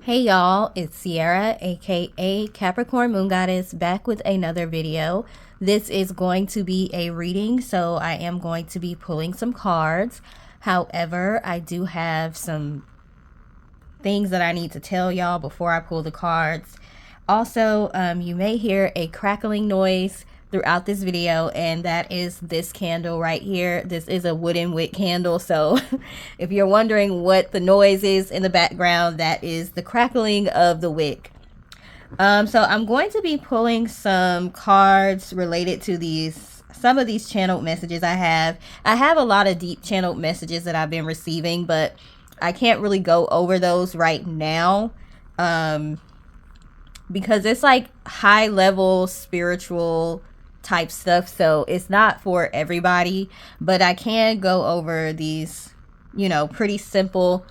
Hey y'all, it's Sierra, aka Capricorn Moon Goddess, back with another video. This is going to be a reading, so I am going to be pulling some cards. However, I do have some things that I need to tell y'all before I pull the cards. Also, you may hear a crackling noise throughout this video, and that is this candle right here. This is a wooden wick candle, so if you're wondering what the noise is in the background, that is the crackling of the wick. So I'm going to be pulling some cards related to some of these channeled messages I have. I have a lot of deep channeled messages that I've been receiving, but I can't really go over those right now. Because it's like high level spiritual type stuff, so it's not for everybody, but I can go over these, pretty simple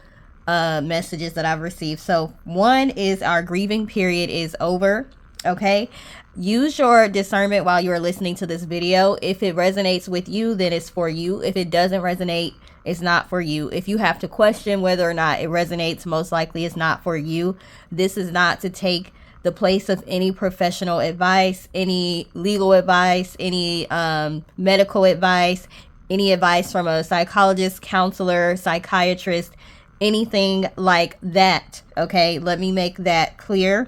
messages that I've received. So one is our grieving period is over. Okay, use your discernment while you're listening to this video. If it resonates with you, then it's for you. If it doesn't resonate, it's not for you. If you have to question whether or not it resonates, most likely it's not for you. This is not to take the place of any professional advice, any legal advice, any medical advice, any advice from a psychologist, counselor, psychiatrist, anything like that. Okay, let me make that clear.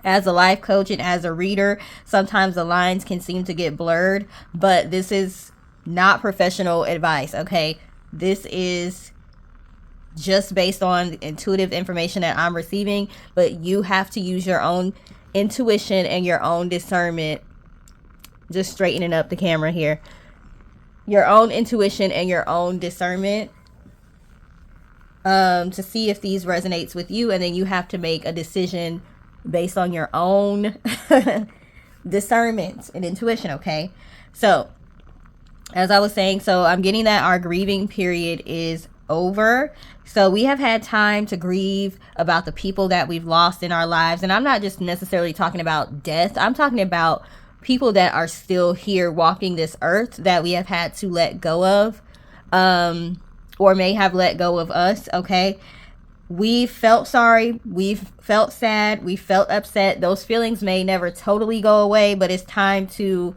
As a life coach and as a reader, sometimes the lines can seem to get blurred, but this is not professional advice. Okay, this is just based on intuitive information that I'm receiving, but you have to use your own intuition and your own discernment. Just straightening up the camera here. Your own intuition and your own discernment to see if these resonates with you, and then you have to make a decision based on your own discernment and intuition. Okay, so as I was saying, so I'm getting that our grieving period is over. So we have had time to grieve about the people that we've lost in our lives. And I'm not just necessarily talking about death. I'm talking about people that are still here walking this earth that we have had to let go of, or may have let go of us. Okay. We felt sorry. We've felt sad. We felt upset. Those feelings may never totally go away, but it's time to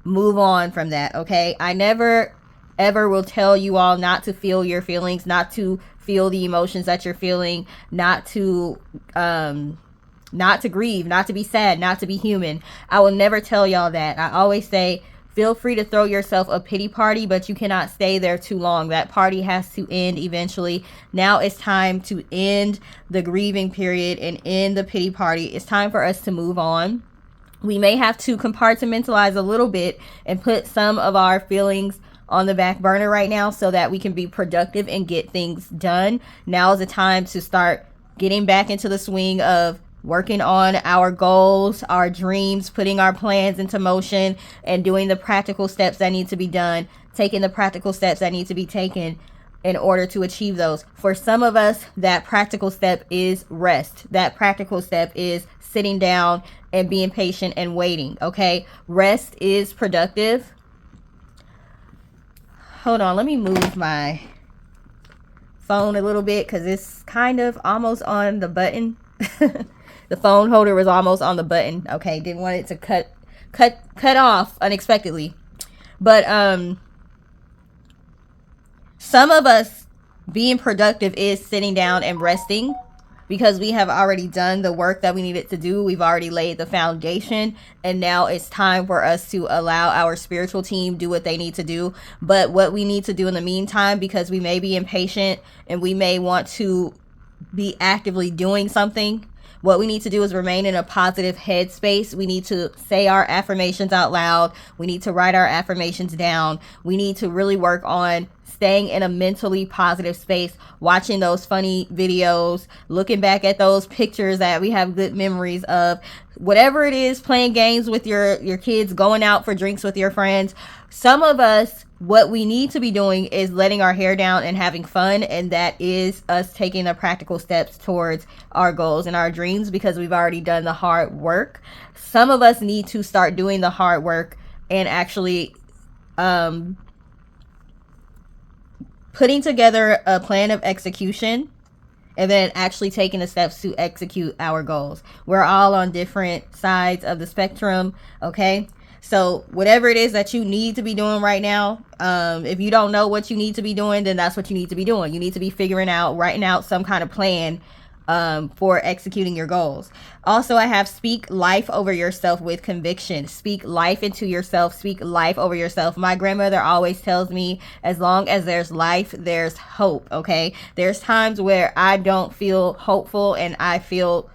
move on from that. Okay. I never ever will tell you all not to feel your feelings, not to feel the emotions that you're feeling, not to grieve, not to be sad, not to be human. I will never tell y'all that. I always say, feel free to throw yourself a pity party, but you cannot stay there too long. That party has to end eventually. Now it's time to end the grieving period and end the pity party. It's time for us to move on. We may have to compartmentalize a little bit and put some of our feelings on the back burner right now so that we can be productive and get things done. Now is the time to start getting back into the swing of working on our goals, our dreams, putting our plans into motion, and doing the practical steps that need to be done, taking the practical steps that need to be taken in order to achieve those. For some of us, that practical step is rest. That practical step is sitting down and being patient and waiting. Okay, rest is productive. Hold on, let me move my phone a little bit because it's kind of almost on the button. The phone holder was almost on the button. Okay, didn't want it to cut off unexpectedly. But some of us being productive is sitting down and resting, because we have already done the work that we needed to do. We've already laid the foundation, and now it's time for us to allow our spiritual team do what they need to do. But what we need to do in the meantime, because we may be impatient and we may want to be actively doing something, what we need to do is remain in a positive headspace. We need to say our affirmations out loud. We need to write our affirmations down. We need to really work on staying in a mentally positive space, watching those funny videos, looking back at those pictures that we have good memories of, whatever it is, playing games with your kids, going out for drinks with your friends. Some of us, what we need to be doing is letting our hair down and having fun, and that is us taking the practical steps towards our goals and our dreams, because we've already done the hard work. Some of us need to start doing the hard work and actually putting together a plan of execution and then actually taking the steps to execute our goals. We're all on different sides of the spectrum, okay? So whatever it is that you need to be doing right now, if you don't know what you need to be doing, then that's what you need to be doing. You need to be writing out some kind of plan for executing your goals. Also, I have speak life over yourself with conviction. Speak life into yourself. Speak life over yourself. My grandmother always tells me, as long as there's life, there's hope. Okay. There's times where I don't feel hopeful and I feel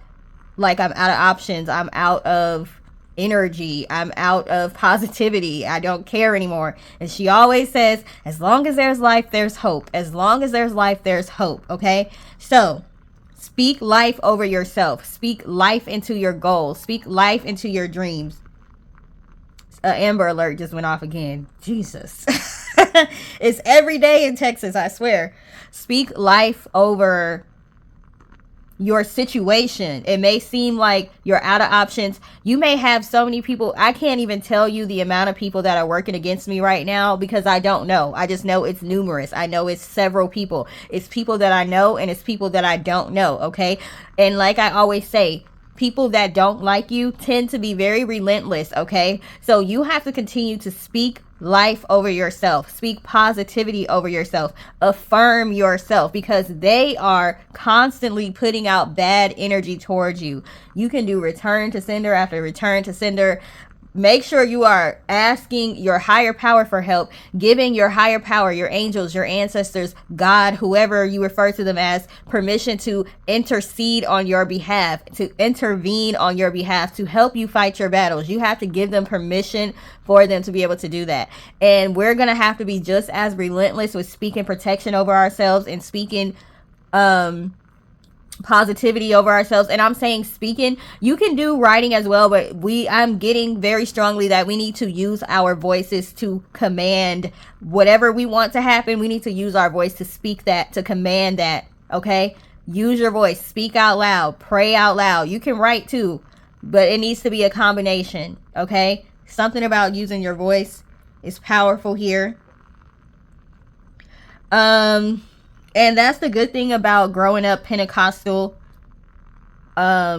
like I'm out of options. I'm out of energy. I'm out of positivity. I don't care anymore. And she always says, as long as there's life, there's hope. As long as there's life, there's hope. Okay. So speak life over yourself. Speak life into your goals. Speak life into your dreams. Amber alert just went off again. Jesus. It's every day in Texas, I swear. Speak life over your situation. It may seem like you're out of options. You may have so many people. I can't even tell you the amount of people that are working against me right now because I don't know. I just know it's numerous. I know it's several people. It's people that I know and it's people that I don't know. Okay. And like I always say, people that don't like you tend to be very relentless. Okay. So you have to continue to speak life over yourself. Speak positivity over yourself. Affirm yourself because they are constantly putting out bad energy towards you. You can do return to sender after return to sender. Make sure you are asking your higher power for help, giving your higher power, your angels, your ancestors, God, whoever you refer to them as, permission to intercede on your behalf, to intervene on your behalf, to help you fight your battles. You have to give them permission for them to be able to do that. And we're going to have to be just as relentless with speaking protection over ourselves and speaking positivity over ourselves. And I'm saying speaking, you can do writing as well, but I'm getting very strongly that we need to use our voices to command whatever we want to happen. We need to use our voice to speak that, to command that. Okay. Use your voice, speak out loud, pray out loud. You can write too, but it needs to be a combination. Okay. Something about using your voice is powerful here. And that's the good thing about growing up Pentecostal,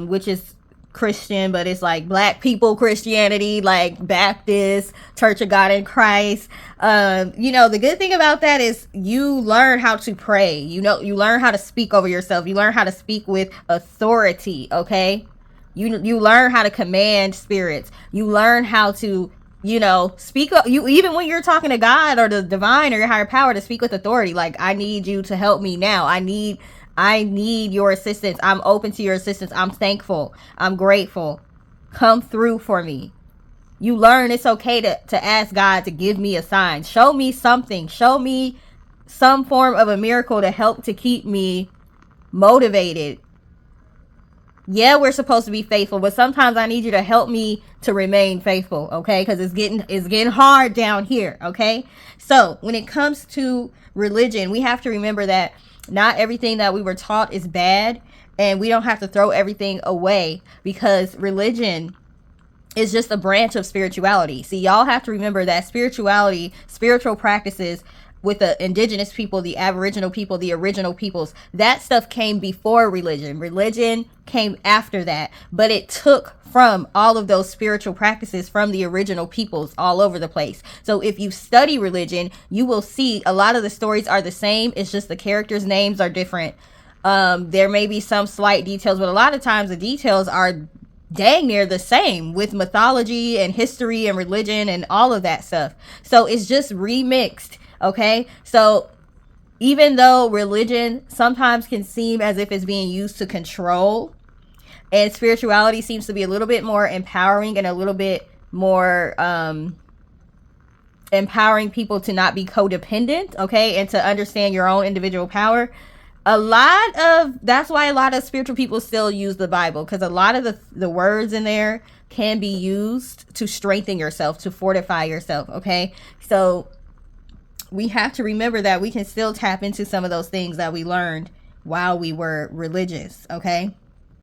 which is Christian, but it's like Black people Christianity, like Baptist, Church of God in Christ. The good thing about that is you learn how to pray. You learn how to speak over yourself. You learn how to speak with authority. Okay. You learn how to command spirits. You learn how to speak up. You, even when you're talking to God or the divine or your higher power, to speak with authority. Like, I need you to help me now. I need your assistance. I'm open to your assistance. I'm thankful. I'm grateful. Come through for me. You learn it's okay to ask God to give me a sign. Show me something. Show me some form of a miracle to help to keep me motivated. Yeah, we're supposed to be faithful, but sometimes I need you to help me to remain faithful, okay? Because it's getting hard down here, okay? So when it comes to religion, we have to remember that not everything that we were taught is bad, and we don't have to throw everything away because religion is just a branch of spirituality. See, y'all have to remember that spirituality, spiritual practices with the indigenous people, the aboriginal people, the original peoples, that stuff came before religion. Religion came after that, but it took from all of those spiritual practices from the original peoples all over the place. So if you study religion, you will see a lot of the stories are the same. It's just the characters' names are different. There may be some slight details, but a lot of times the details are dang near the same with mythology and history and religion and all of that stuff. So it's just remixed. Okay, so even though religion sometimes can seem as if it's being used to control, and spirituality seems to be a little bit more empowering and a little bit more empowering people to not be codependent, okay, and to understand your own individual power. That's why a lot of spiritual people still use the Bible, because a lot of the words in there can be used to strengthen yourself, to fortify yourself, okay? So we have to remember that we can still tap into some of those things that we learned while we were religious, okay?